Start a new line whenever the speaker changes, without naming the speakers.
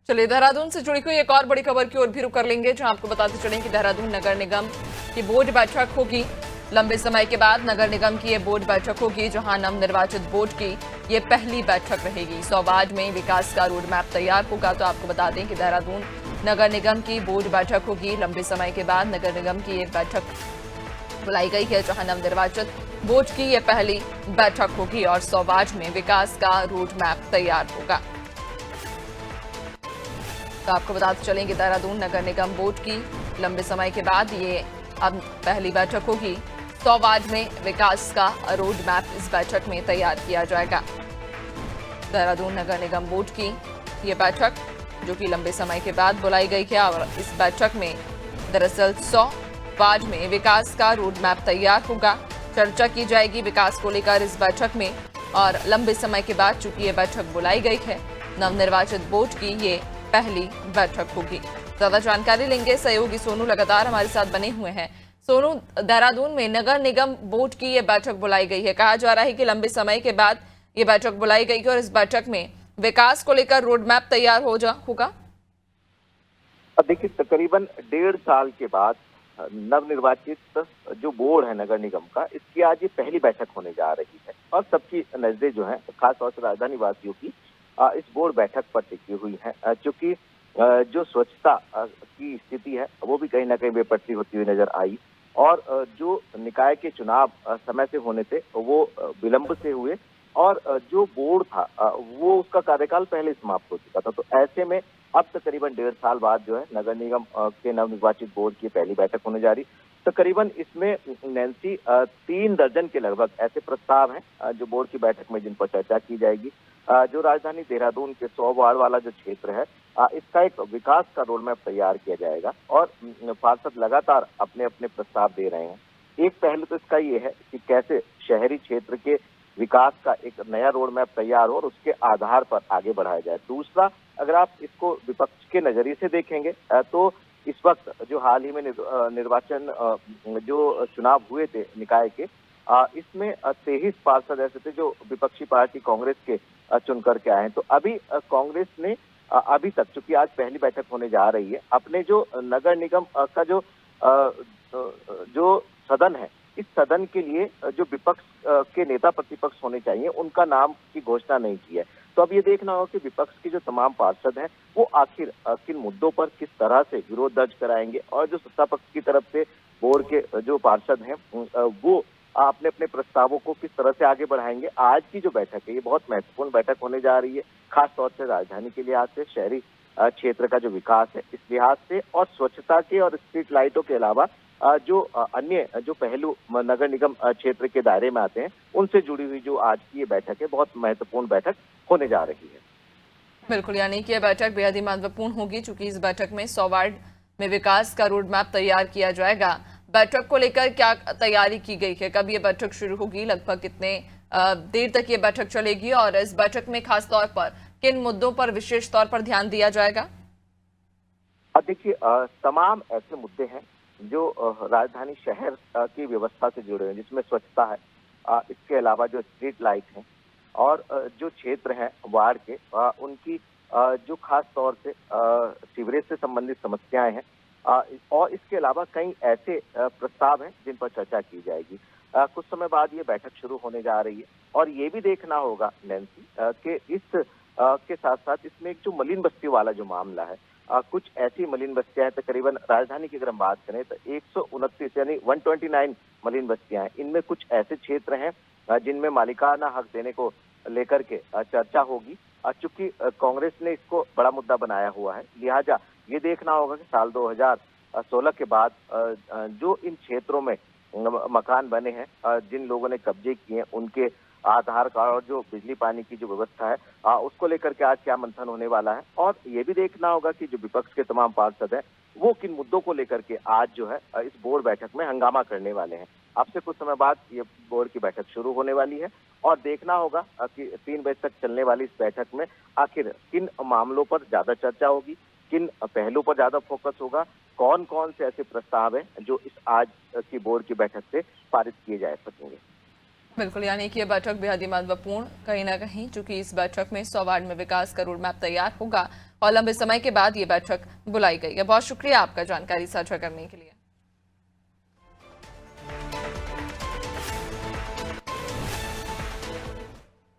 चलिए देहरादून से जुड़ी हुई एक और बड़ी खबर की ओर भी रुख कर लेंगे, जहां आपको बताते चलें कि देहरादून नगर निगम की बोर्ड बैठक होगी। लंबे समय के बाद नगर निगम की ये बोर्ड बैठक होगी, जहां नवनिर्वाचित बोर्ड की ये पहली बैठक रहेगी। 100 वार्ड में विकास का रोड मैप तैयार होगा। तो आपको बता दें कि देहरादून नगर निगम की बोर्ड बैठक होगी। लंबे समय के बाद नगर निगम की ये बैठक बुलाई गई है, जहां नवनिर्वाचित बोर्ड की ये पहली बैठक होगी और 100 वार्ड में विकास का रोड मैप तैयार होगा। तो आपको बताते चलें कि देहरादून नगर निगम बोर्ड की लंबे समय के बाद ये अब पहली बैठक होगी। 100 वार्ड में विकास का रोड मैप इस बैठक में तैयार किया जाएगा। देहरादून नगर निगम बोर्ड की ये बैठक जो कि लंबे समय के बाद बुलाई गई है और इस बैठक में दरअसल 100 वार्ड में विकास का रोड मैप तैयार होगा। चर्चा की जाएगी विकास को लेकर इस बैठक में और लंबे समय के बाद चूंकि ये बैठक बुलाई गई है, नवनिर्वाचित बोर्ड की ये पहली बैठक होगी। ज्यादा जानकारी लेंगे, सहयोगी सोनू लगातार हमारे साथ बने हुए हैं। सोनू, देहरादून में नगर निगम बोर्ड की ये बैठक बुलाई गई है। कहा जा रहा है कि लंबे समय के बाद ये बैठक बुलाई गई है और इस बैठक में विकास को लेकर रोड मैप तैयार होगा।
देखिए, तकरीबन 1.5 साल के बाद नवनिर्वाचित जो बोर्ड है नगर निगम का, इसकी आज ये पहली बैठक होने जा रही है और सबकी नजरें जो है खासतौर से राजधानी वासियों की इस बोर्ड बैठक पर टिकी हुई है, क्योंकि जो स्वच्छता की स्थिति है वो भी कहीं ना कहीं बेपटरी होती हुई नजर आई और जो निकाय के चुनाव समय से होने थे वो विलंब से हुए और जो बोर्ड था वो उसका कार्यकाल पहले समाप्त हो चुका था। तो ऐसे में अब तकरीबन 1.5 साल बाद जो है नगर निगम के नवनिर्वाचित बोर्ड की पहली बैठक होने जा रही। तकरीबन इसमें नैन्सी 3 दर्जन के लगभग ऐसे प्रस्ताव हैं जो बोर्ड की बैठक में जिन पर चर्चा की जाएगी। जो राजधानी देहरादून के 100 वार्ड वाला जो क्षेत्र है, इसका एक विकास का रोड मैप तैयार किया जाएगा और पार्षद लगातार अपने अपने प्रस्ताव दे रहे हैं। एक पहलू तो इसका ये है कि कैसे शहरी क्षेत्र के विकास का एक नया रोड मैप तैयार हो और उसके आधार पर आगे बढ़ाया जाए। दूसरा, अगर आप इसको विपक्ष के नजरिए से देखेंगे तो इस वक्त जो हाल ही में निर्वाचन जो चुनाव हुए थे निकाय के, इसमें 23 पार्षद ऐसे थे जो विपक्षी पार्टी कांग्रेस के चुन करके आए हैं। तो अभी कांग्रेस ने अभी तक, चूंकि आज पहली बैठक होने जा रही है, अपने जो नगर निगम का जो सदन है, इस सदन के लिए जो विपक्ष के नेता प्रतिपक्ष होने चाहिए उनका नाम की घोषणा नहीं की है। तो अब ये देखना होगा कि विपक्ष के जो तमाम पार्षद हैं वो आखिर किन मुद्दों पर किस तरह से विरोध दर्ज कराएंगे और जो सत्ता पक्ष की तरफ से बोर्ड के जो पार्षद हैं वो अपने अपने प्रस्तावों को किस तरह से आगे बढ़ाएंगे। आज की जो बैठक है ये बहुत महत्वपूर्ण बैठक होने जा रही है, खास तौर से राजधानी के लिहाज से, शहरी क्षेत्र का जो विकास है इस लिहाज से और स्वच्छता के और स्ट्रीट लाइटों के अलावा जो अन्य जो पहलू नगर निगम क्षेत्र के दायरे में आते हैं उनसे जुड़ी हुई जो आज की ये बैठक है, बहुत महत्वपूर्ण बैठक होने जा रही है।
बिल्कुल, यानी कि यह बैठक बेहद ही महत्वपूर्ण होगी, चूंकि इस बैठक में 100 वार्ड में विकास का रोड मैप तैयार किया जाएगा। बैठक को लेकर क्या तैयारी की गई है, कब ये बैठक शुरू होगी, लगभग कितने देर तक ये बैठक चलेगी और इस बैठक में खास तौर पर किन मुद्दों पर विशेष तौर पर ध्यान दिया जाएगा?
देखिए, तमाम ऐसे मुद्दे हैं जो राजधानी शहर की व्यवस्था से जुड़े हैं, जिसमें स्वच्छता है, इसके अलावा जो स्ट्रीट लाइट है और जो क्षेत्र हैं वार्ड के उनकी जो खास तौर से सीवरेज से संबंधित समस्याएं हैं और इसके अलावा कई ऐसे प्रस्ताव हैं जिन पर चर्चा की जाएगी। कुछ समय बाद ये बैठक शुरू होने जा रही है और ये भी देखना होगा नैन्सी कि इस के साथ साथ इसमें एक जो मलिन बस्ती वाला जो मामला है, कुछ ऐसी मलिन बस्तियां हैं, तकरीबन राजधानी की अगर हम बात करें तो 129 यानी 129 मलिन बस्तियां हैं। इनमें कुछ ऐसे क्षेत्र हैं जिनमें मालिकाना हक देने को लेकर के चर्चा होगी। चूंकि कांग्रेस ने इसको बड़ा मुद्दा बनाया हुआ है, लिहाजा ये देखना होगा कि साल 2016 के बाद जो इन क्षेत्रों में मकान बने हैं, जिन लोगों ने कब्जे किए हैं, उनके आधार कार्ड और जो बिजली पानी की जो व्यवस्था है उसको लेकर के आज क्या मंथन होने वाला है। और ये भी देखना होगा कि जो विपक्ष के तमाम पार्षद हैं वो किन मुद्दों को लेकर के आज जो है इस बोर्ड बैठक में हंगामा करने वाले हैं। अब से कुछ समय बाद ये बोर्ड की बैठक शुरू होने वाली है और देखना होगा कि 3 बजे तक चलने वाली इस बैठक में आखिर किन मामलों पर ज्यादा चर्चा होगी, किन पहलू पर ज्यादा फोकस होगा, कौन कौन से ऐसे प्रस्ताव हैं जो इस आज की बोर्ड की बैठक से पारित किए जा सकेंगे।
बिल्कुल, यानी कि यह बैठक बेहद ही महत्वपूर्ण कहीं ना कहीं, चूंकि इस बैठक में 100 वार्ड में विकास का रोड मैप तैयार होगा और लंबे समय के बाद ये बैठक बुलाई गई है। बहुत शुक्रिया आपका जानकारी साझा करने के लिए।